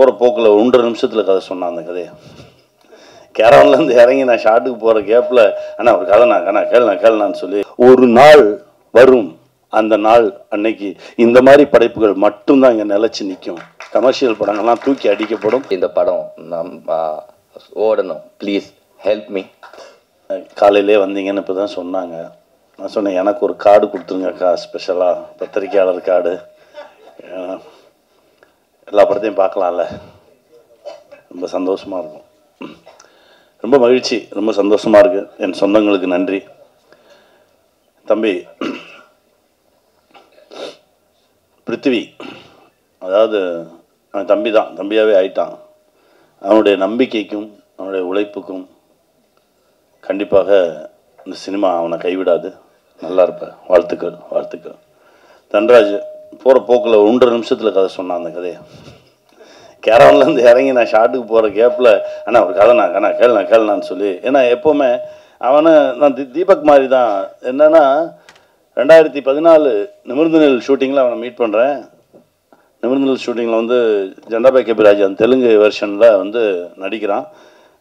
போகிற போக்கில் 1.5 நிமிஷத்தில் கதை சொன்னான் அந்த கதையை. கேரவன்லேருந்து இறங்கி நான் ஷாட்டுக்கு போகிற கேப்பில் அண்ணா ஒரு கதை நான் கேளுனான்னு சொல்லி ஒரு நாள் வரும், அந்த நாள் அன்னைக்கு இந்த மாதிரி படைப்புகள் மட்டும்தான் இங்கே நிலச்சி நிற்கும். கமர்ஷியல் படங்கள்லாம் தூக்கி அடிக்கப்படும். இந்த படம் ஓடணும், ப்ளீஸ் ஹெல்ப் மீ. காலையிலே வந்தீங்கன்னு இப்போ தான் சொன்னாங்க. நான் சொன்னேன், எனக்கு ஒரு கார்டு கொடுத்துருங்கக்கா, ஸ்பெஷலாக பத்திரிக்கையாளர் கார்டு. எல்லா படத்தையும் பார்க்கலாம்ல, ரொம்ப சந்தோஷமாக இருக்கும். ரொம்ப மகிழ்ச்சி, ரொம்ப சந்தோஷமாக இருக்குது. என் சொந்தங்களுக்கு நன்றி. தம்பி பிருத்திவி, அதாவது அவன் தம்பி தான், தம்பியாகவே ஆயிட்டான். அவனுடைய நம்பிக்கைக்கும் அவனுடைய உழைப்புக்கும் கண்டிப்பாக இந்த சினிமா அவனை கைவிடாது. நல்லா இருப்ப, வாழ்த்துக்கள் வாழ்த்துக்கள். தன்ராஜ் போகிற போக்கில் 1.5 நிமிஷத்தில் கதை சொன்னான் அந்த கதையை. கேரவன்லேருந்து இறங்கி நான் ஷாட்டுக்கு போகிற கேப்பில் அண்ணா ஒரு கதை நான் கேளுனான்னு சொல்லி, ஏன்னா எப்போவுமே அவனை நான் தீபக் மாதிரி தான். என்னென்னா 2014 நிமிர்ந்து நெல் ஷூட்டிங்கில் அவனை மீட் பண்ணுறேன். நிமிர்ந்து நெல் ஷூட்டிங்கில் வந்து ஜெண்டாபாய் கபிராஜ் அந்த தெலுங்கு வெர்ஷனில் வந்து நடிக்கிறான்.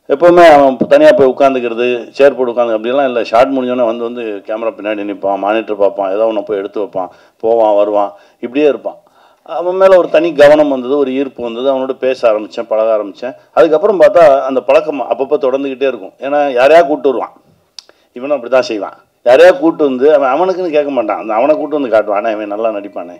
எப்போவுமே அவன் தனியாக போய் உட்காந்துக்கிறது, சேர் போட்டு உட்காந்து அப்படிலாம் இல்லை. ஷார்ட் முடிஞ்சோன்னே வந்து கேமரா பின்னாடி நிற்பான், மானிட்டர் பார்ப்பான், ஏதோ ஒன்று போய் எடுத்து வைப்பான், போவான் வருவான், இப்படியே இருப்பான். அவன் மேலே ஒரு தனி கவனம் வந்தது, ஒரு ஈர்ப்பு வந்தது. அவனோட பேச ஆரம்பித்தேன், பழக ஆரம்பித்தேன். அதுக்கப்புறம் பார்த்தா அந்த பழக்கம் அப்பப்போ தொடர்ந்துக்கிட்டே இருக்கும். ஏன்னா யாரையா கூப்பிட்டு வருவான், இவனும் அப்படி தான் செய்வான். யாரையா கூப்பிட்டு வந்து அவனுக்குன்னு கேட்க மாட்டான், அந்த அவனை கூப்பிட்டு வந்து காட்டுவான். ஆனால் இவன் நல்லா நடிப்பானே,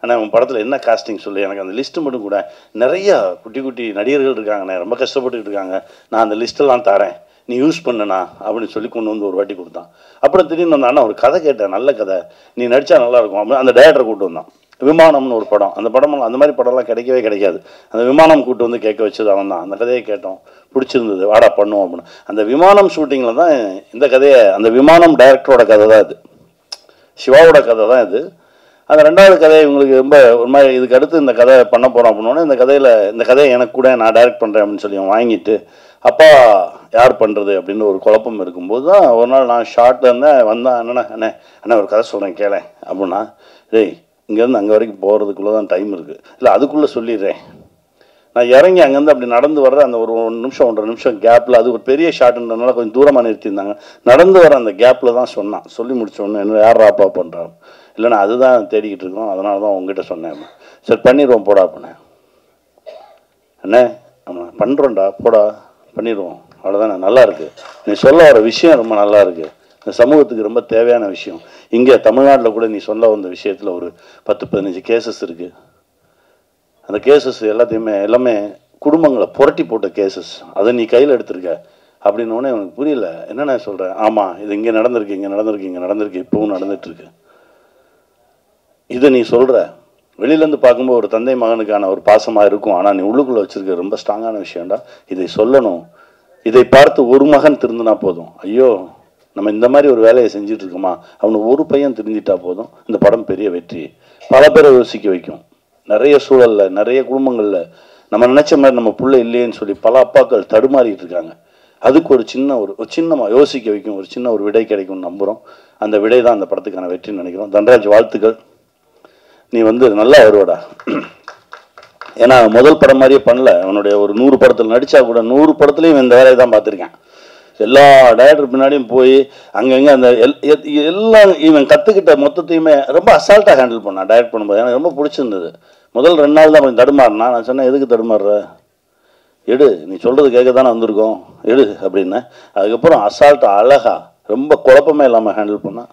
ஆனால் அவன் படத்தில் என்ன காஸ்டிங் சொல்லி எனக்கு அந்த லிஸ்ட்டு மட்டும் கூட. நிறையா குட்டி குட்டி நடிகர்கள் இருக்காங்கண்ணே, ரொம்ப கஷ்டப்பட்டுக்கிட்டு இருக்காங்க, நான் அந்த லிஸ்ட்டெல்லாம் தரேன், நீ யூஸ் பண்ணுண்ணா அப்படின்னு சொல்லி கொண்டு வந்து ஒரு வாட்டி கொடுத்தான். அப்புறம் திடீர்னு வந்தான்னா ஒரு கதை கேட்டேன், நல்ல கதை, நீ நடித்தா நல்லாயிருக்கும் அப்படின்னு அந்த டைரக்டரை கூப்பிட்டு வந்தான். விமானம்னு ஒரு படம், அந்த படமெல்லாம் அந்த மாதிரி படம்லாம் கிடைக்கவே கிடைக்காது. அந்த விமானம் கூப்பிட்டு வந்து கேட்க வச்சது அவன் தான். அந்த கதையை கேட்டோம், பிடிச்சிருந்தது, வாடா பண்ணுவோம் அப்படின்னு. அந்த விமானம் ஷூட்டிங்கில் தான் இந்த கதையை, அந்த விமானம் டைரக்டரோட கதை தான் இது, சிவாவோட கதை தான் இது. அந்த 2வது கதையை இவங்களுக்கு ரொம்ப ஒரு மாதிரி, இதுக்கு அடுத்து இந்த கதை பண்ண போகிறோம் அப்படின்னோடனே இந்த கதையை எனக்கு கூட நான் டைரக்ட் பண்ணுறேன் அப்படின்னு சொல்லி வாங்கிட்டு, அப்பா யார் பண்ணுறது அப்படின்னு ஒரு குழப்பம் இருக்கும்போது தான் ஒரு நாள் நான் ஷார்ட்டில் இருந்தேன். வந்தான், அண்ணா ஒரு கதை சொல்கிறேன் கேளேன் அப்படின்னா, டேய் இங்கேருந்து அங்கே வரைக்கும் போகிறதுக்குள்ளே தான் டைம் இருக்குது, இல்லை அதுக்குள்ளே சொல்லிடுறேன். நான் இறங்கி அங்கேருந்து அப்படி நடந்து வர்ற அந்த ஒரு 1 நிமிஷம் 1.5 நிமிஷம் கேப்பில், அது ஒரு பெரிய ஷாட்டுன்றதுனால கொஞ்சம் தூரமாக நிறுத்தியிருந்தாங்க, நடந்து வர அந்த கேப்பில் தான் சொன்னான். சொல்லி முடிச்சோடனே என்ன யார் ராப்பா பண்ணுறான், இல்லைண்ணா அதுதான் தேடிக்கிட்டு இருக்கோம், அதனால தான் உங்ககிட்ட சொன்னேன். சரி பண்ணிடுவோம் போடா அப்படின்னேன். அண்ணே ஆமாம் பண்ணுறோம்டா போடா, பண்ணிடுவோம், அவ்வளோதானே, நல்லா இருக்குது, நீ சொல்ல வர விஷயம் ரொம்ப நல்லா இருக்குது, இந்த சமூகத்துக்கு ரொம்ப தேவையான விஷயம். இங்கே தமிழ்நாட்டில் கூட நீ சொல்ல வந்த விஷயத்தில் ஒரு 10-15 கேசஸ் இருக்குது. அந்த கேசஸ் எல்லாமே குடும்பங்களை புரட்டி போட்ட கேசஸ், அதை நீ கையில் எடுத்திருக்க அப்படின்னோடனே எனக்கு புரியல. என்னென்ன சொல்கிறேன், ஆமாம் இது இங்கே நடந்திருக்கு, இப்போவும் நடந்துகிட்ருக்கு. இதை நீ சொல்கிற வெளியிலேருந்து பார்க்கும்போது ஒரு தந்தை மகனுக்கான ஒரு பாசமாக இருக்கும், ஆனால் நீ உள்ளுக்குள்ளே வச்சுருக்க ரொம்ப ஸ்ட்ராங்கான விஷயம்டா, இதை சொல்லணும். இதை பார்த்து ஒரு மகன் திருந்தினா போதும், ஐயோ நம்ம இந்த மாதிரி ஒரு வேலையை செஞ்சிட்ருக்கோமா, அவனுக்கு ஒரு பையன் திருந்திட்டா போதும், இந்த படம் பெரிய வெற்றி, பல பேரை யோசிக்க வைக்கும். நிறைய சூழலில் நிறைய குடும்பங்களில் நம்ம நினச்ச மாதிரி நம்ம பிள்ளை இல்லையேன்னு சொல்லி பல அப்பாக்கள் தடுமாறிட்டு இருக்காங்க. அதுக்கு ஒரு சின்னமாக யோசிக்க வைக்கும், ஒரு சின்ன ஒரு விடை கிடைக்கும்னு நம்புகிறோம். அந்த விடை தான் அந்த படத்துக்கான வெற்றின்னு நினைக்கிறோம். தன்ராஜ் வாழ்த்துக்கள், நீ நல்லா வருவடா. ஏன்னா முதல் படம் மாதிரியே பண்ணல, அவனுடைய ஒரு 100 படத்தில் நடித்தா கூட 100 படத்துலையும் இந்த வேலையை தான் பார்த்துருக்கேன். எல்லா டைரக்டர் பின்னாடியும் போய் அங்கங்கே அந்த எல்லாம் இவன் கற்றுக்கிட்ட மொத்தத்தையுமே ரொம்ப அசால்ட்டாக ஹேண்டில் பண்ணான் டைரக்ட் பண்ணும்போது. எனக்கு ரொம்ப பிடிச்சிருந்தது. முதல் 2 நாள் தான் கொஞ்சம் தடுமாறினா. நான் சொன்னேன், எதுக்கு தடுமாறுற, எடு, நீ சொல்கிறது கேட்க தானே வந்திருக்கோம், எடு அப்படின்னு. அதுக்கப்புறம் அசால்ட்டாக அழகாக ரொம்ப குழப்பமே இல்லாமல் ஹேண்டில் பண்ணால்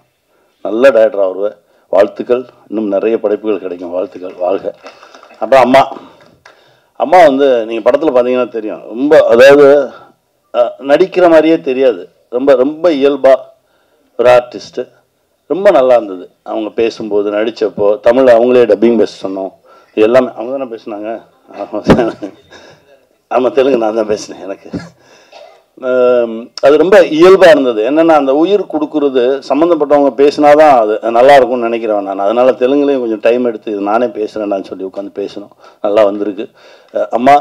நல்ல டைரக்டராக வருவேன். வாழ்த்துக்கள், இன்னும் நிறைய படைப்புகள் கிடைக்கும், வாழ்த்துக்கள், வாழ்க. அப்புறம் அம்மா நீங்கள் படத்தில் பார்த்தீங்கன்னா தெரியும், ரொம்ப அதாவது நடிக்கிற மாதிரியே தெரியாது, ரொம்ப இயல்பாக ஒரு ஆர்டிஸ்ட்டு. ரொம்ப நல்லா இருந்தது அவங்க பேசும்போது, நடித்தப்போ. தமிழ் அவங்களே டப்பிங் பேச சொன்னோம், எல்லாமே அவங்க தானே பேசுனாங்க. ஆமாம் தெலுங்கு நான் தான் பேசினேன். எனக்கு அது ரொம்ப இயல்பாக இருந்தது. என்னென்னா அந்த உயிர் கொடுக்குறது சம்மந்தப்பட்டவங்க பேசினாதான் அது நல்லா இருக்கும்னு நினைக்கிறேன் நான். அதனால் தெலுங்குலேயும் கொஞ்சம் டைம் எடுத்து இது நானே பேசுகிறேன்னு சொல்லி உட்காந்து பேசணும். நல்லா வந்திருக்கு. அம்மா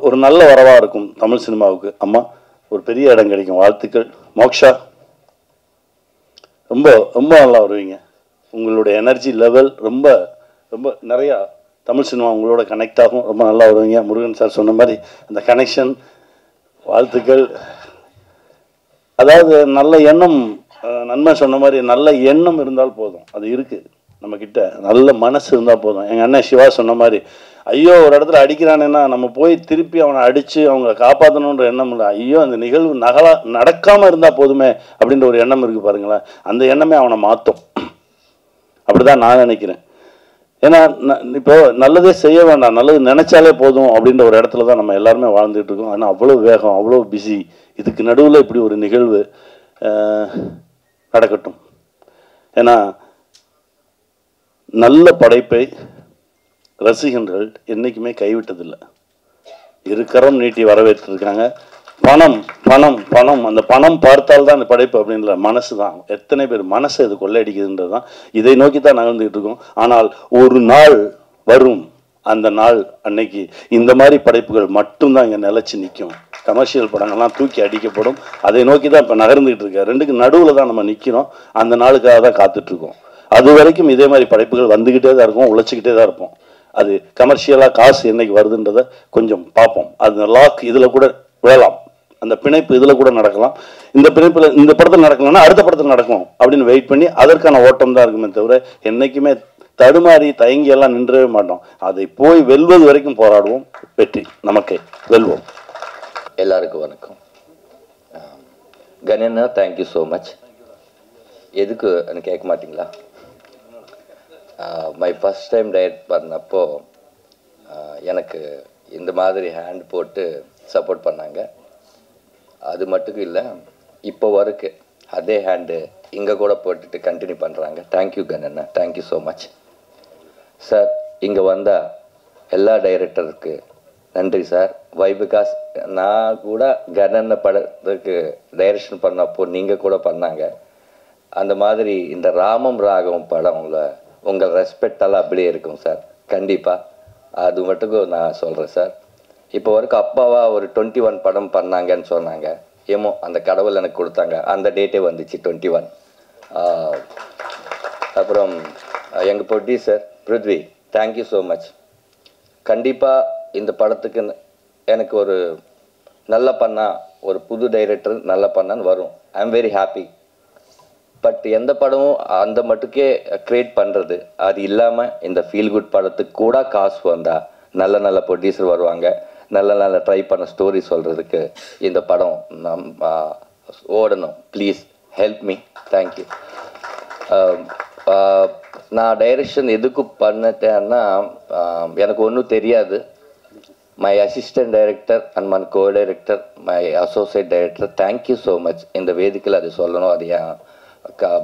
ஒரு நல்ல வரவாக இருக்கும் தமிழ் சினிமாவுக்கு. அம்மா ஒரு பெரிய இடம் கிடைக்கும், வாழ்த்துக்கள். மோக்ஷா ரொம்ப ரொம்ப நல்லா வருவீங்க. உங்களுடைய எனர்ஜி லெவல் ரொம்ப ரொம்ப நிறையா தமிழ் சினிமா உங்களோட கனெக்ட் ஆகும். ரொம்ப நல்லா வருவீங்க. முருகன் சார் சொன்ன மாதிரி அந்த கனெக்ஷன், வாழ்த்துக்கள். அதாவது நல்ல எண்ணம், நண்பன் சொன்ன மாதிரி நல்ல எண்ணம் இருந்தால் போதும். அது இருக்குது நம்மக்கிட்ட, நல்ல மனசு இருந்தால் போதும். எங்கள் அண்ணன் சிவா சொன்ன மாதிரி, ஐயோ ஒரு இடத்துல அடிக்கிறானேன்னா நம்ம போய் திருப்பி அவனை அடித்து அவங்கள காப்பாற்றணுன்ற எண்ணம் இல்லை. ஐயோ அந்த நிகழ்வு நடக்காமல் இருந்தால் போதுமே அப்படின்ற ஒரு எண்ணம் இருக்குது பாருங்களேன். அந்த எண்ணமே அவனை மாற்றும். அப்படி தான் நான் நினைக்கிறேன். ஏன்னா இப்போ நல்லதே செய்ய வேண்டாம், நல்லது நினைச்சாலே போதும் அப்படின்ற ஒரு இடத்துல தான் நம்ம எல்லாருமே வாழ்ந்துட்டு இருக்கோம். ஆனால் அவ்வளோ வேகம், அவ்வளோ பிஸி. இதுக்கு நடுவில் இப்படி ஒரு நிகழ்வு நடக்கட்டும். ஏன்னா நல்ல படைப்பை ரசிகர்கள் என்றைக்குமே கைவிட்டதில்லை. இருக்கரம் நீட்டி வரவேற்றிருக்காங்க. பணம் பணம் பணம், அந்த பணம் பார்த்தால்தான் அந்த படைப்பு அப்படின்ற மனசு தான். எத்தனை பேர் மனசை இது கொள்ளையடிக்குதுன்றது தான். இதை நோக்கி தான் நகர்ந்துகிட்டு இருக்கோம். ஆனால் ஒரு நாள் வரும், அந்த நாள் அன்னைக்கு இந்த மாதிரி படைப்புகள் மட்டும்தான் இங்கே நிலைச்சி நிற்கும். கமர்ஷியல் படங்கள்லாம் தூக்கி அடிக்கப்படும். அதை நோக்கி தான் இப்போ நகர்ந்துகிட்டு இருக்க. ரெண்டுக்கு நடுவில் தான் நம்ம நிற்கிறோம். அந்த நாளுக்காக தான் காத்துட்ருக்கோம். அது வரைக்கும் இதே மாதிரி படைப்புகள் வந்துக்கிட்டே தான் இருக்கும், உழைச்சிக்கிட்டே தான் இருப்போம். அது கமர்ஷியலாக காசு என்னைக்கு வருதுன்றதை கொஞ்சம் பார்ப்போம். அது லாக் இதில் கூட விழலாம், அந்த பிணைப்பு இதில் கூட நடக்கலாம். இந்த பிணைப்பில் இந்த படத்தில் நடக்கலன்னா அடுத்த படத்தில் நடக்கும் அப்படின்னு வெயிட் பண்ணி அதற்கான ஓட்டம் தான் இருக்குமே தவிர என்றைக்குமே தடுமாறி தயங்கி எல்லாம் நின்றவே மாட்டோம். அதை போய் வெல்வது வரைக்கும் போராடுவோம். வெற்றி நமக்கே, வெல்வோம். எல்லாருக்கும் வணக்கம். கணேண்ணா, தேங்க்யூ ஸோ மச். எதுக்கு எனக்கு கேட்க மாட்டிங்களா? மை ஃபஸ்ட் டைம் டைரக்ட் பண்ணப்போ எனக்கு இந்த மாதிரி ஹேண்ட் போட்டு சப்போர்ட் பண்ணாங்க. அது மட்டும் இல்லை, இப்போ வரைக்கும் அதே ஹேண்டு இங்கே கூட போட்டுட்டு கண்டினியூ பண்ணுறாங்க. தேங்க்யூ கணேண்ணா, தேங்க்யூ ஸோ மச் சார். இங்கே வந்த எல்லா டைரக்டருக்கு நன்றி சார். வை பிகாஸ் நான் கூட கணேண்ண படத்துக்கு டைரக்ஷன் பண்ணப்போ நீங்கள் கூட பண்ணாங்க. அந்த மாதிரி இந்த ராமம் ராகவம் படம்ல உங்கள் ரெஸ்பெக்டெல்லாம் அப்படியே இருக்கும் சார். கண்டிப்பாக அது மட்டும் நான் சொல்கிறேன் சார். இப்போ வரைக்கும் அப்பாவா ஒரு 21 படம் பண்ணாங்கன்னு சொன்னாங்க. ஏமோ அந்த கடவுள் எனக்கு கொடுத்தாங்க, அந்த டேட்டே வந்துச்சு 21. அப்புறம் எங்கள் producer Prithvi, thank you so much. கண்டிப்பாக இந்த படத்துக்கு எனக்கு ஒரு நல்ல பண்ணா, ஒரு புது டைரக்டர் நல்ல பண்ணான்னு வரும். I am very happy. But எந்த படமும் அந்த மட்டுக்கே க்ரியேட் பண்ணுறது, அது இல்லாமல் இந்த ஃபீல் குட் படத்துக்கு கூட காசு வந்தால் நல்ல நல்ல ப்ரொடியூசர் வருவாங்க. நல்ல நல்ல ட்ரை பண்ண ஸ்டோரி சொல்கிறதுக்கு இந்த படம் ஓடணும். Please help me. தேங்க்யூ. நான் டைரக்ஷன் எதுக்கு பண்ணிட்டேன்னா, எனக்கு ஒன்றும் தெரியாது. My assistant director and my co director, my associate director, thank you so much. இந்த வேதிக்கையில் அது சொல்லணும், அது என்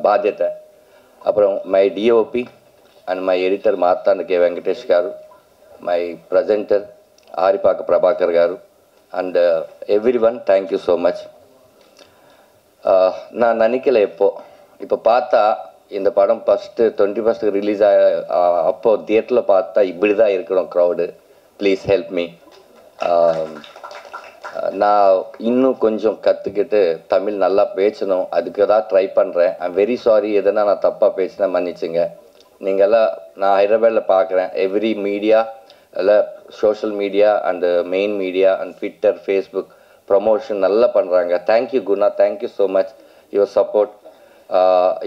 బాధ్యత. అப்புறம் my DOP and my editor Marthanda K Venkatesh garu, my presenter Aripaka Prabhakar garu and everyone, thank you so much. நான் நினைக்கல இப்போ பார்த்தா இந்த படம் ஃபஸ்ட்டு 21 ரிலீஸ் அப்போது தியேட்டரில் பார்த்தா இப்படி தான் இருக்கணும் க்ரௌடு. Please help me. நான் இன்னும் கொஞ்சம் கற்றுக்கிட்டு தமிழ் நல்லா பேசணும், அதுக்கு தான் ட்ரை பண்ணுறேன். ஐ எம் வெரி சாரி, எதனா நான் தப்பாக பேசினா மன்னிச்சுங்க. நீங்கள்லாம் நான் ஹைதராபாத்தில் பார்க்குறேன், எவ்ரி மீடியா இல்லை social media and main media and Twitter, Facebook promotion நல்லா பண்ணுறாங்க. Thank you Guna, thank you so much your support.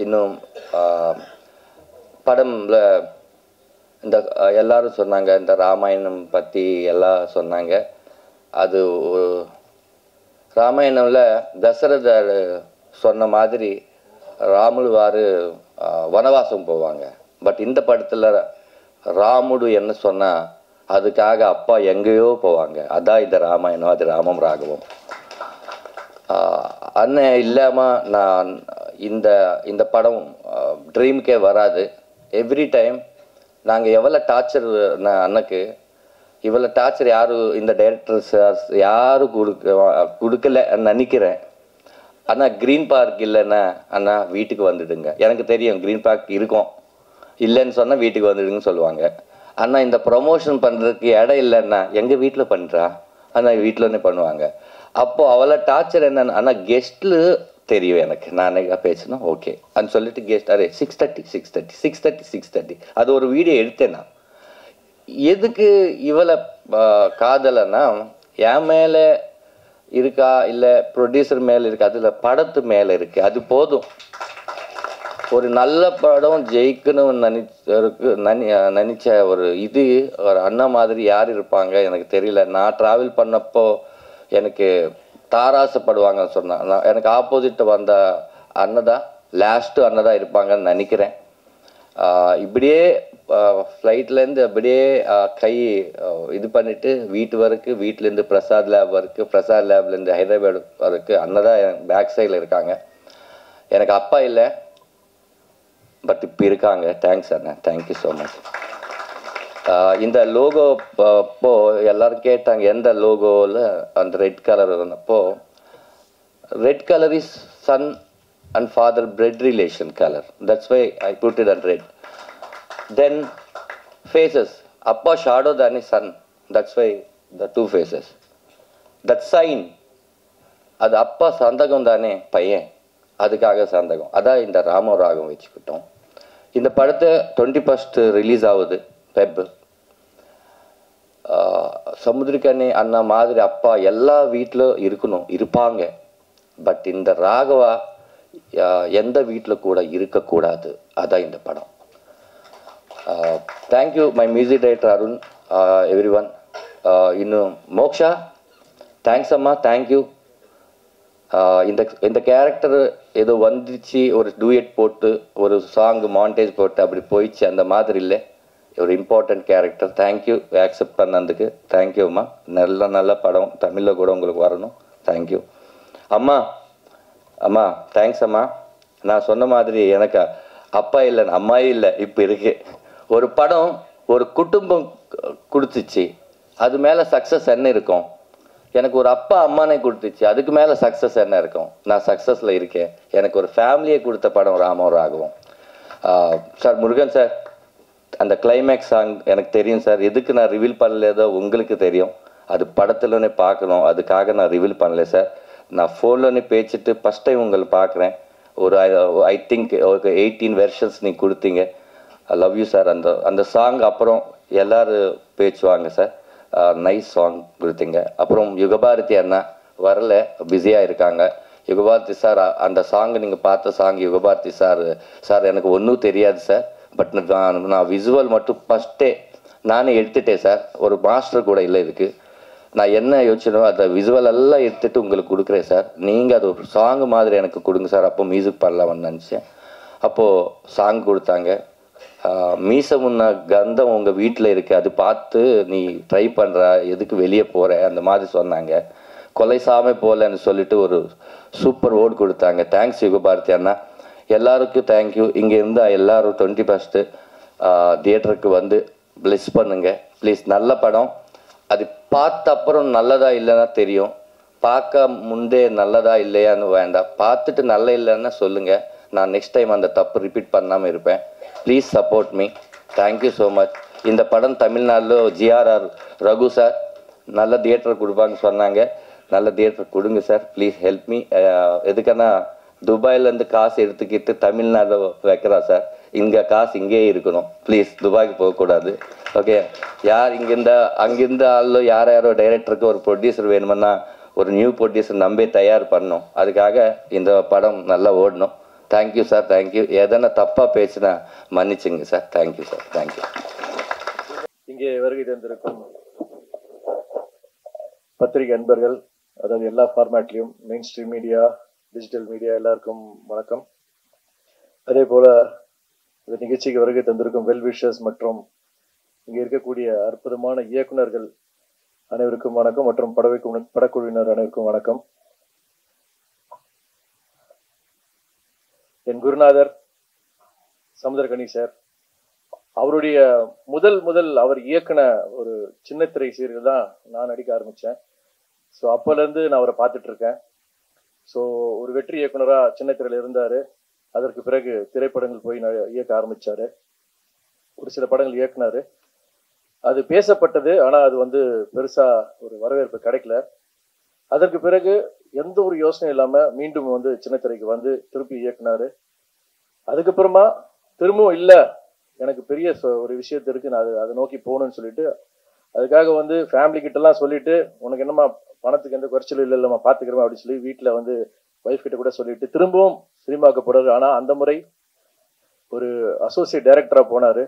இன்னும் படம்ல இந்த எல்லாரும் சொன்னாங்க, இந்த ராமாயணம் பற்றி எல்லாம் சொன்னாங்க. அது ராமாயணம்ல தசரதர் சொன்ன மாதிரி ராமுடுவார் வனவாசம் போவாங்க. பட் இந்த படத்தில் ராமுடு என்ன சொன்னால் அதுக்காக அப்பா எங்கேயோ போவாங்க. அதான் இந்த ராமாயணம், அது ராமம் ராகவம். அண்ணன் இல்லாமல் நான் இந்த படம் ட்ரீமுக்கே வராது. எவ்ரி டைம் நாங்கள் எவ்வளோ டார்ச்சர், நான் அண்ணனுக்கு இவ்வளோ டார்ச்சர் யாரும் இந்த டைரக்டர்ஸ் யாரும் கொடுக்கல நினைக்கிறேன். ஆனால் க்ரீன் பார்க் இல்லைன்னா அண்ணா வீட்டுக்கு வந்துடுங்க. எனக்கு தெரியும் க்ரீன் பார்க் இருக்கும், இல்லைன்னு சொன்னால் வீட்டுக்கு வந்துடுங்கன்னு சொல்லுவாங்க. அண்ணா இந்த ப்ரொமோஷன் பண்ணுறதுக்கு இடம் இல்லைன்னா எங்கள் வீட்டில் பண்ணுறா அண்ணா, வீட்டிலனே பண்ணுவாங்க. அப்போது அவ்வளோ டார்ச்சர் என்னென்ன, ஆனால் கெஸ்ட்டில் தெரியும் எனக்கு, நானே பேசணும் ஓகே அன்னு சொல்லிட்டு கெஸ்ட் அரே 6:30 அது ஒரு வீடியோ எடுத்தேன் நான். எதுக்கு இவளை காதலைன்னா என் மேலே இருக்கா இல்லை ப்ரொடியூசர் மேலே இருக்கா, அதில் படத்து மேலே இருக்கு, அது போதும். ஒரு நல்ல படம் ஜெயிக்கணும்னு நினைச்ச ஒரு இது ஒரு அண்ணா மாதிரி யார் இருப்பாங்க எனக்கு தெரியல. நான் ட்ராவல் பண்ணப்போ எனக்கு தாராசப்படுவாங்கன்னு சொன்னேன். எனக்கு ஆப்போசிட் வந்த அண்ணதான் லாஸ்ட்டு அண்ணதான் இருப்பாங்கன்னு நினைக்கிறேன். இப்படியே ஃப்ளைட்லேருந்து அப்படியே கை இது பண்ணிவிட்டு வீட்டு வரைக்கும், வீட்டிலேருந்து பிரசாத் லேப் வரைக்கும், பிரசாத் லேப்லேருந்து ஹைதராபாத் வரைக்கும் அண்ணதான் என் பேக் சைடில் இருக்காங்க. எனக்கு அப்பா இல்லை, பட் இப்போ இருக்காங்க. தேங்க்ஸ் அண்ணா, தேங்க்யூ ஸோ மச். இந்த லோகோ அப்போ எல்லோரும் கேட்டாங்க எந்த லோகோவில் அந்த ரெட் கலர் அப்போ, red colour is sun and father blood relation color, that's why I put it on red. Then faces, appa shadow than sun, that's why the two faces. That sign, அது அப்பா சந்தகம் தானே பையன், அதுக்காக சந்தகம். அதான் இந்த ராம ராகம் வச்சுக்கிட்டோம். இந்த படத்தை 21st ரிலீஸ் ஆகுது பெப். சமுத்திரக்கனி அண்ணா மாதிரி அப்பா எல்லா வீட்டிலும் இருக்கணும், இருப்பாங்க. பட் இந்த ராகவா எந்த வீட்டில் கூட இருக்கக்கூடாது, அதான் இந்த படம். Thank you my music director Arun, every one. இன்னும் மோக்ஷா, தேங்க்ஸ் அம்மா, தேங்க்யூ. இந்த கேரக்டர் ஏதோ வந்துச்சு, ஒரு டூயட் போட்டு ஒரு சாங் மாண்டேஜ் போட்டு அப்படி போயிடுச்சு, அந்த மாதிரி இல்லை. ஒரு இம்பார்ட்டண்ட் கேரக்டர். தேங்க்யூ ஆக்செப்ட் பண்ணதுக்கு, தேங்க்யூ அம்மா. நல்ல படம் தமிழில் கூட உங்களுக்கு வரணும். தேங்க்யூ அம்மா. அம்மா தேங்க்ஸ் அம்மா. நான் சொன்ன மாதிரி எனக்கு அப்பா இல்லை, அம்மாயும் இல்லை, இப்போ இருக்கு. ஒரு படம் ஒரு குடும்பம் கொடுத்துச்சு, அது மேலே சக்ஸஸ் என்ன இருக்கும்? எனக்கு ஒரு அப்பா அம்மானே கொடுத்துச்சு, அதுக்கு மேலே சக்ஸஸ் என்ன இருக்கும்? நான் சக்ஸஸில் இருக்கேன். எனக்கு ஒரு ஃபேமிலியை கொடுத்த படம் ராமம் ராகவும். சார் முருகன் சார், அந்த கிளைமேக்ஸ் சாங் எனக்கு தெரியும் சார். எதுக்கு நான் ரிவீல் பண்ணலேதோ உங்களுக்கு தெரியும், அது படத்துலனே பார்க்கணும், அதுக்காக நான் ரிவீல் பண்ணல சார். நான் ஃபோன்லனே பேசிட்டு ஃபஸ்ட் டைம் உங்களை பார்க்குறேன். ஒரு ஐ திங்க் ஒரு 18 வெர்ஷன்ஸ் நீங்கள் கொடுத்தீங்க. I love you sir. அந்த சாங் அப்புறம் எல்லோரும் பேச்சுவாங்க சார். நைஸ் சாங் கொடுத்தீங்க. அப்புறம் யுகபாரதி அண்ணா வரல, பிஸியாக இருக்காங்க. யுகபாரதி சார், அந்த சாங் நீங்கள் பார்த்த சாங் யுகபாரதி சார். சார் எனக்கு ஒன்றும் தெரியாது சார், பட் நான் விசுவல் மட்டும் ஃபஸ்ட்டே நானே எடுத்துட்டேன் சார். ஒரு மாஸ்டர் கூட இல்லை இதுக்கு. நான் என்ன யோசிச்சனோ அதை விசுவல் எல்லாம் எடுத்துகிட்டு உங்களுக்கு கொடுக்குறேன் சார். நீங்கள் அது ஒரு சாங் மாதிரி எனக்கு கொடுங்க சார். அப்போ மியூசிக் பண்ணலாம்னு நினச்சேன். அப்போது சாங் கொடுத்தாங்க. மீச முன்ன கந்தம் உங்கள் வீட்டில் இருக்குது, அது பார்த்து நீ ட்ரை பண்ணுற, எதுக்கு வெளியே போகிற, அந்த மாதிரி சொன்னாங்க. கொலை சாமை போலன்னு சொல்லிட்டு ஒரு சூப்பர் வேர்ட் கொடுத்தாங்க. தேங்க்ஸ் யுகபாரதி அண்ணா. எல்லாருக்கும் தேங்க்யூ. இங்கே இருந்தால் எல்லோரும் 21st தியேட்டருக்கு வந்து பிளெஸ் பண்ணுங்க ப்ளீஸ். நல்ல படம். அது பார்த்த அப்புறம் நல்லதா இல்லைன்னா தெரியும், பார்க்க முந்தே நல்லதா இல்லையான்னு வேண்டாம், பார்த்துட்டு நல்ல இல்லைன்னா சொல்லுங்கள். நான் நெக்ஸ்ட் டைம் அந்த தப்பு ரிப்பீட் பண்ணாமல் இருப்பேன். Please support me. Thank you so much. இந்த படம் தமிழ்நாட்டில் GRR ரகு சார் நல்ல தியேட்டர் கொடுப்பாங்கன்னு சொன்னாங்க. நல்ல தியேட்டர் கொடுங்க சார், ப்ளீஸ் ஹெல்ப் மீ. எதுக்குன்னா துபாயிலேருந்து காசு எடுத்துக்கிட்டு தமிழ்நாட்டில் வைக்கிறா சார். இங்கே காசு இங்கேயே இருக்கணும், ப்ளீஸ் துபாய்க்கு போகக்கூடாது. ஓகே, யார் இங்கேருந்தா அங்கேருந்து ஆளோ யாரோ டைரக்டருக்கு ஒரு ப்ரொடியூசர் வேணுமென்னா ஒரு நியூ ப்ரொடியூசர் நம்பி தயார் பண்ணணும். அதுக்காக இந்த படம் நல்லா ஓடணும். Thank you sir, thank you. எதனா தப்பாக பேசினா மன்னிச்சுங்க சார். Thank you sir, thank you. இங்கே வருகை தந்திருக்கும் பத்திரிகை அன்பர்கள், அதாவது எல்லா ஃபார்மேட்லையும் mainstream media, digital media எல்லாருக்கும் வணக்கம். அதே போல இந்த நிகழ்ச்சிக்கு வருகை தந்திருக்கும் வெல்விஷர்ஸ் மற்றும் இங்கே இருக்கக்கூடிய அற்புதமான இயக்குநர்கள் அனைவருக்கும் வணக்கம் மற்றும் படக்குழுவினர் அனைவருக்கும் வணக்கம். என் குருநாதர் சமுத்திரக்கனி சார், அவருடைய முதல் அவர் இயக்குன ஒரு சின்னத்திரை சீரியல் தான் நான் நடிக்க ஆரம்பித்தேன். ஸோ அப்போலேருந்து நான் அவரை பார்த்துட்டு இருக்கேன். ஸோ ஒரு வெற்றி இயக்குனராக சின்னத்திரையில் இருந்தார். அதற்கு பிறகு திரைப்படங்கள் போய் இயக்க ஆரம்பித்தார். ஒரு சில படங்கள் இயக்குனார். அது பேசப்பட்டது, ஆனால் அது பெருசாக ஒரு வரவேற்பு கிடைக்கல. அதற்கு பிறகு எந்த ஒரு யோசனையும் இல்லாமல் மீண்டும் சின்னத்திரைக்கு திருப்பி இயக்குனார். அதுக்கப்புறமா திரும்பவும் இல்லை, எனக்கு பெரிய ஒரு விஷயத்து இருக்குது, நான் அதை நோக்கி போகணும்னு சொல்லிட்டு அதுக்காக வந்து ஃபேமிலி கிட்டலாம் சொல்லிட்டு உனக்கு என்னம்மா பணத்துக்கு எந்த குறைச்சலும் இல்லைம்மா பார்த்துக்கிறோமா அப்படின்னு சொல்லி வீட்டில் வந்து ஒய்ஃப் கிட்ட கூட சொல்லிட்டு திரும்பவும் சினிமாவுக்கு போறாரு. ஆனால் அந்த முறை ஒரு அசோசியேட் டைரக்டராக போனார்.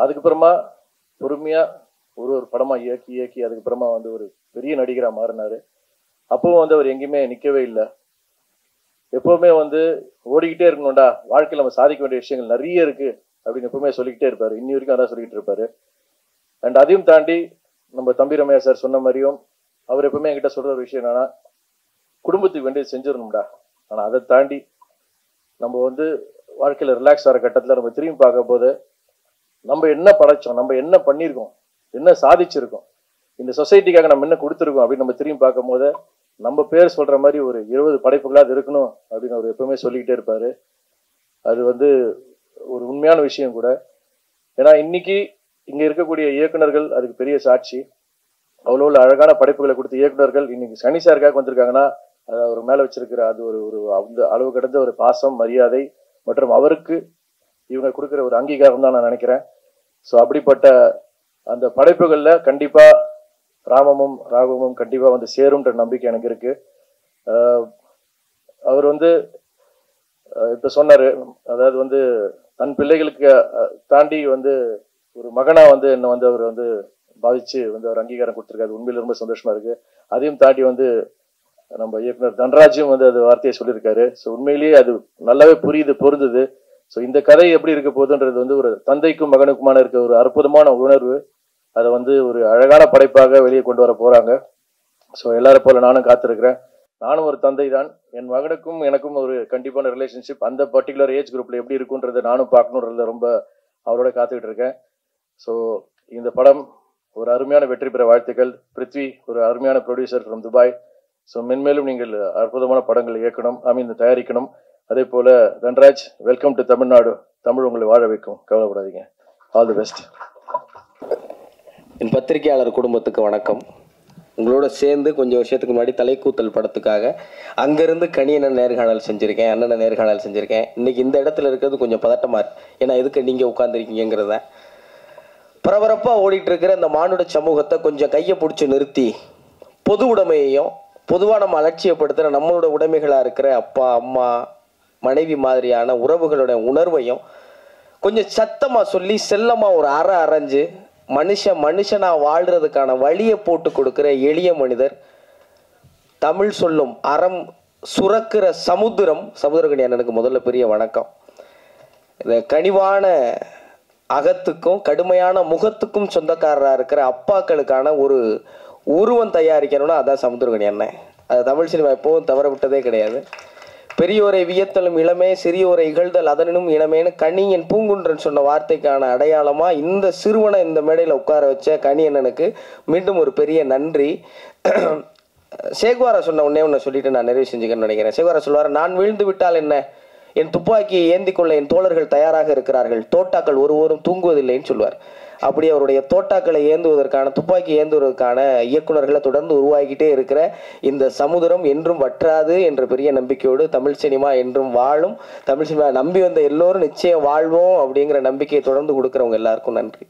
அதுக்கப்புறமா பொறுமையாக ஒரு படமாக இயக்கி அதுக்கப்புறமா வந்து ஒரு பெரிய நடிகராக மாறினார். அப்பவும் வந்து அவர் எங்கேயுமே நிற்கவே இல்லை. எப்போவுமே வந்து ஓடிக்கிட்டே இருக்கணும்டா, வாழ்க்கையில் நம்ம சாதிக்க வேண்டிய விஷயங்கள் நிறைய இருக்குது அப்படின்னு எப்பவுமே சொல்லிக்கிட்டே இருப்பார். இன்னி வரைக்கும் அதான் சொல்லிக்கிட்டு இருப்பார். அண்ட் அதையும் தாண்டி நம்ம தம்பி ரம்யா சார் சொன்ன மாதிரியும் அவர் எப்பவுமே என்கிட்ட சொல்கிற ஒரு விஷயம் என்னன்னா, குடும்பத்துக்கு வேண்டியது செஞ்சிடணும்டா. ஆனால் அதை தாண்டி நம்ம வந்து வாழ்க்கையில் ரிலாக்ஸ் ஆகிற கட்டத்தில் நம்ம திரும்பி பார்க்க போது நம்ம என்ன படைச்சோம், நம்ம என்ன பண்ணியிருக்கோம், என்ன சாதிச்சிருக்கோம், இந்த சொசைட்டிக்காக நம்ம என்ன கொடுத்துருக்கோம் அப்படின்னு நம்ம திரும்பி பார்க்கும் போது நம்ம பேர் சொல்கிற மாதிரி ஒரு 20 படைப்புகளாக இருக்கணும் அப்படின்னு அவர் எப்பவுமே சொல்லிக்கிட்டே இருப்பார். அது வந்து ஒரு உண்மையான விஷயம் கூட. ஏன்னா இன்னைக்கு இங்கே இருக்கக்கூடிய இயக்குனர்கள் அதுக்கு பெரிய சாட்சி. அவ்வளோ அழகான படைப்புகளை கொடுத்த இயக்குனர்கள் இன்னைக்கு சனி சாருக்காக வந்திருக்காங்கன்னா அது அவர் மேலே வச்சிருக்கிற அது ஒரு அந்த அளவு கடந்த ஒரு பாசம், மரியாதை மற்றும் அவருக்கு இவங்க கொடுக்குற ஒரு அங்கீகாரம் தான் நான் நினைக்கிறேன். ஸோ அப்படிப்பட்ட அந்த படைப்புகளில் கண்டிப்பாக ராமமும் ராகவமும் கண்டிப்பாக வந்து சேரும்ன்ற நம்பிக்கை எனக்கு இருக்கு. அவர் வந்து இப்போ சொன்னார், அதாவது வந்து தன் பிள்ளைகளுக்கு தாண்டி வந்து ஒரு மகனா வந்து என்னை வந்து அவர் வந்து பாதிச்சு வந்து அவர் அங்கீகாரம் கொடுத்துருக்காரு. உண்மையில ரொம்ப சந்தோஷமா இருக்கு. அதையும் தாண்டி வந்து நம்ம இயக்குனர் தன்ராஜும் வந்து அது வார்த்தையை சொல்லியிருக்காரு. ஸோ உண்மையிலேயே அது நல்லாவே பொருந்தது. ஸோ இந்த கதை எப்படி இருக்க போகுதுன்றது வந்து ஒரு தந்தைக்கும் மகனுக்குமான இருக்க ஒரு அற்புதமான உணர்வு. அதை வந்து ஒரு அழகான படைப்பாக வெளியே கொண்டு வர போறாங்க. ஸோ எல்லாரும் போல நானும் காத்திருக்கிறேன். நானும் ஒரு தந்தை தான். என் மகனுக்கும் எனக்கும் ஒரு கண்டிப்பான ரிலேஷன்ஷிப் அந்த பர்டிகுலர் ஏஜ் குரூப்ல எப்படி இருக்குன்றதை நானும் பார்க்கணுன்றத ரொம்ப அவரோட காத்துக்கிட்டு இருக்கேன். ஸோ இந்த படம் ஒரு அருமையான வெற்றி பெற வாழ்த்துக்கள். பிருத்வி ஒரு அருமையான ப்ரொடியூசர் ஃப்ரம் துபாய். ஸோ மென்மேலும் நீங்கள் அற்புதமான படங்கள் இயக்கணும், தயாரிக்கணும். அதே போல தன்ராஜ், வெல்கம் டு தமிழ்நாடு. தமிழ் உங்களை வாழ வைக்கும், கவலைப்படாதீங்க. All the best. என் பத்திரிகையாளர் குடும்பத்துக்கு வணக்கம். உங்களோட சேர்ந்து கொஞ்சம் வருஷத்துக்கு முன்னாடி தலைக்கூத்தல் படத்துக்காக அங்கேருந்து கணியண்ணன் நேர்காணல் செஞ்சுருக்கேன், அண்ணனை நேர்காணல் செஞ்சுருக்கேன். இன்றைக்கி இந்த இடத்துல இருக்கிறது கொஞ்சம் பதட்டமாக இருக்கு. ஏன்னா எதுக்கு நீங்கள் உட்காந்துருக்கீங்கிறத பரபரப்பாக ஓடிட்டுருக்கிற இந்த மானுட சமூகத்தை கொஞ்சம் கையை பிடிச்சி நிறுத்தி பொது உடைமையையும் பொதுவாக நம்ம அலட்சியப்படுத்துகிற நம்மளோட உடைமைகளாக இருக்கிற அப்பா அம்மா மனைவி மாதிரியான உறவுகளோட உணர்வையும் கொஞ்சம் சத்தமாக சொல்லி செல்லமாக ஒரு அரைஞ்சு மனுஷனாக வாழ்கிறதுக்கான வழியை போட்டு கொடுக்குற எளிய மனிதர், தமிழ் சொல்லும் அறம் சுரக்கிற சமுத்திரகனி அண்ணனுக்கு முதல்ல பெரிய வணக்கம். இந்த கனிவான அகத்துக்கும் கடுமையான முகத்துக்கும் சொந்தக்காரராக இருக்கிற அப்பாக்களுக்கான ஒரு உருவம் தயாரிக்கணும்னா அதான் சமுத்திரகனி அண்ணன். அது தமிழ் சினிமா எப்போவும் தவற விட்டதே கிடையாது. பெரியோரை வியத்தலும் இளமே, சிறியோரை இகழ்தல் அதனும் இளமேன்னு கணியன் பூங்குன்றன் சொன்ன வார்த்தைக்கான அடையாளமாக இந்த சிறுவனை இந்த மேடையில் உட்கார வச்ச கணியண்ணனுக்கு மீண்டும் ஒரு பெரிய நன்றி. சேகுவாரா சொன்ன ஒன்னே சொல்லிட்டு நான் நிறைவு செஞ்சுக்கன்னு நினைக்கிறேன். சேகுவாரா சொல்லுவார், நான் வீழ்ந்து விட்டால் என்ன, என் துப்பாக்கியை ஏந்தி கொள்ள என் தோழர்கள் தயாராக இருக்கிறார்கள், தோட்டாக்கள் ஒருவரும் தூங்குவதில்லைன்னு சொல்லுவார். அப்படி அவருடைய தோட்டாக்களை ஏந்துவதற்கான, துப்பாக்கி ஏந்துவதற்கான இயக்குநர்களை தொடர்ந்து உருவாக்கிட்டே இருக்கிற இந்த சமுதிரம் என்றும் வற்றாது என்ற பெரிய நம்பிக்கையோடு தமிழ் சினிமா என்றும் வாழும். தமிழ் சினிமா நம்பி வந்த எல்லோரும் நிச்சயம் வாழ்வோம் அப்படிங்கிற நம்பிக்கையை தொடர்ந்து கொடுக்குறவங்க எல்லாருக்கும் நன்றி.